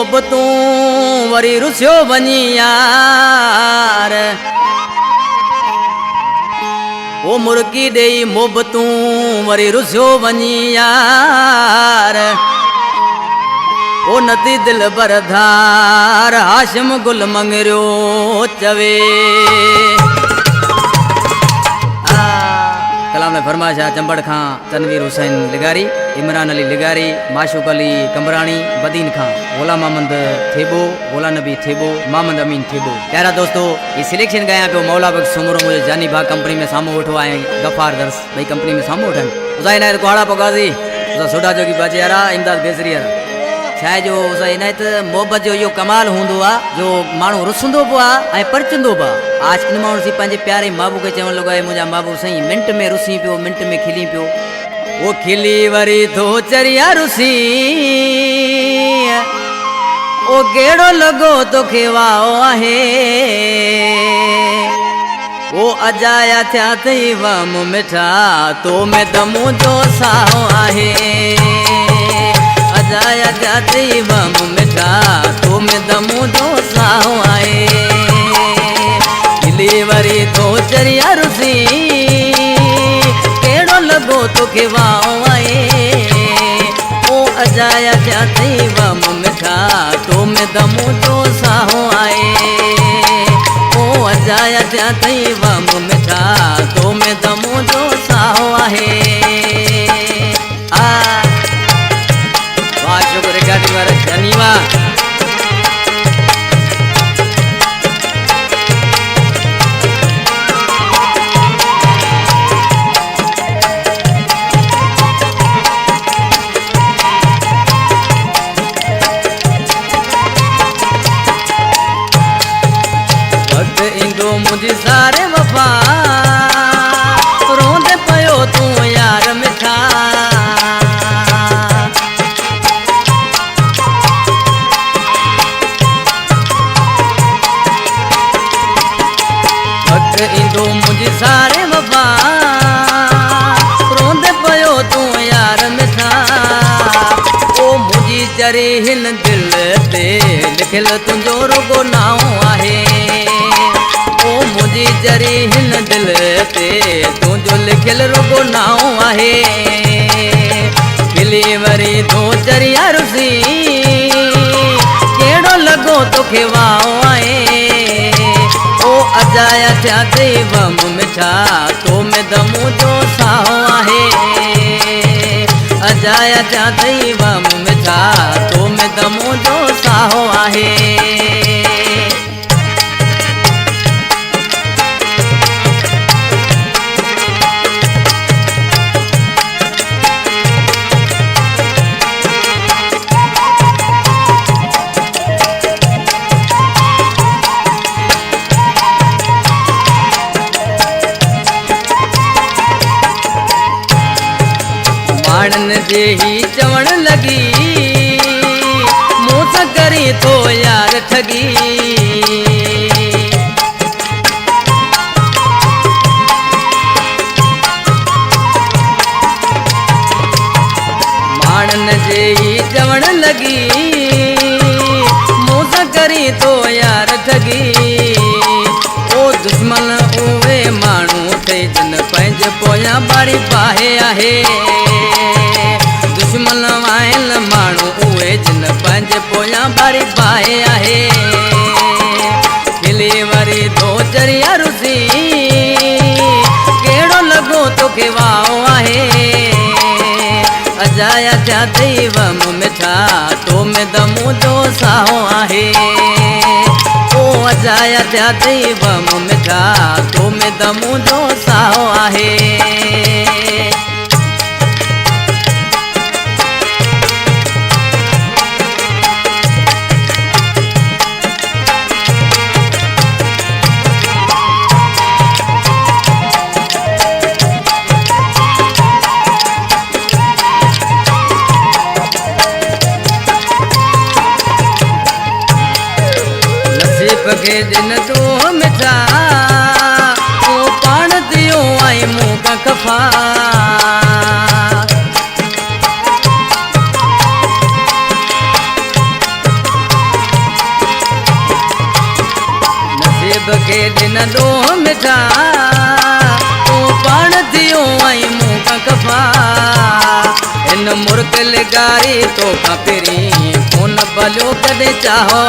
मोहब्बतूं वरी रुसियो वञी यार ओ मुर्गी ॾेई मोहब्बतूं वरी रुसियो वञी यार ओ नदी दिल बरधार हाशिम गुल मंगरियो चवे कलाम में फरमाइश है चंबड़ खां तनवीर हुसैन लिगारी, इमरान अली लिगारी, माशूक अली कंबरानी, बदीन खां गोला मोहम्मद थेबो, गोला नबी थेबो, मोहम्मद अमीन थेबो। प्यारा दोस्तों ये सिलेक्शन गया पे मौला बख्श सुमरो मुझे जानी भाग कंपनी में सामू उठो आए गफार दर्स भाई कंपनी में सामू उठन उसा इनायत कोड़ा पगाजी उसा सोडा जोगी बाजे यारा इमदाद बेसरी यारा छाए जो उसा इनायत मोहब्बत जो यो कमाल हुंदो आ जो मानू रुसंदो बा ए परचंदो बा आज किन मानू सी पंजे प्यारे माबू के चवन लगाए मुजा माबू सही मिनट में रुसी पियो मिनट में खिली पियो वो खिली वरी तो चरिया रुसी ओ गेड़ो लगो तो खेवाओ आहे वो अजाया थया थई वम मिठा तो में दमू जो साओ आहे अजाया थया थई वम मिठा तो में दमू जो साओ आहे खिली वरी तो चरिया रुसी केड़ो लगो तो खेवाओ आहे ओ अजाया थया थई वम मिठा तो में दमू जो साओ आहे ओ अजाया थया थई वम मिठा तो में दमू जो साओ आहे आ वाह शुक्र रिकॉर्डिंग वाला धन्यवाद मुझे सारे वफा रोंदे पयो तू यार मिठा वक्त इंदो मुझे सारे वफा रोंदे पयो तू यार मिठा ओ मुझी चरी हिन दिल ते लिखल तुंजो रुगो नाओ आहे ओ मुझी जरी हिन दिल ते तू जो लिखल रुगो नाओ आहे खिली वरी तू चरिया रुसी केड़ो लगो तोखे वाओ आहे ओ अजाया थया थई वम मिठा तो में दमू जो साओ आहे अजाया थया थई वम मिठा तो में दमू जो साओ आहे माणन जे ही चवण लगी मूं सां करी तो यार ठगी माणन जे ही चवण लगी मूं सां करी तो यार ठगी ओ दुश्मन उहे माण्हू थे जिन पंहिंजे पोयां बारी पाहे आहे दुश्मन आहिन माण्हू उहे जिन पंहिंजे पोयां बारी पाए आहे खिली वरी तो चरिया रुसी केड़ो लगो तोखे वाओ आहे अजाया थया थई वम मिठा तो में दमू जो साओ आहे ओ अजाया थया थई वम मिठा तो में दमू जो साओ आहे के दिन तू मिठा तू पाण दियो आई मुँह का खफा नंढो मिठा तू पाण थियो आई मूं कफा इन मुर्क लिगारी तो पहिरीं फोन भलियो कॾहिं चाहो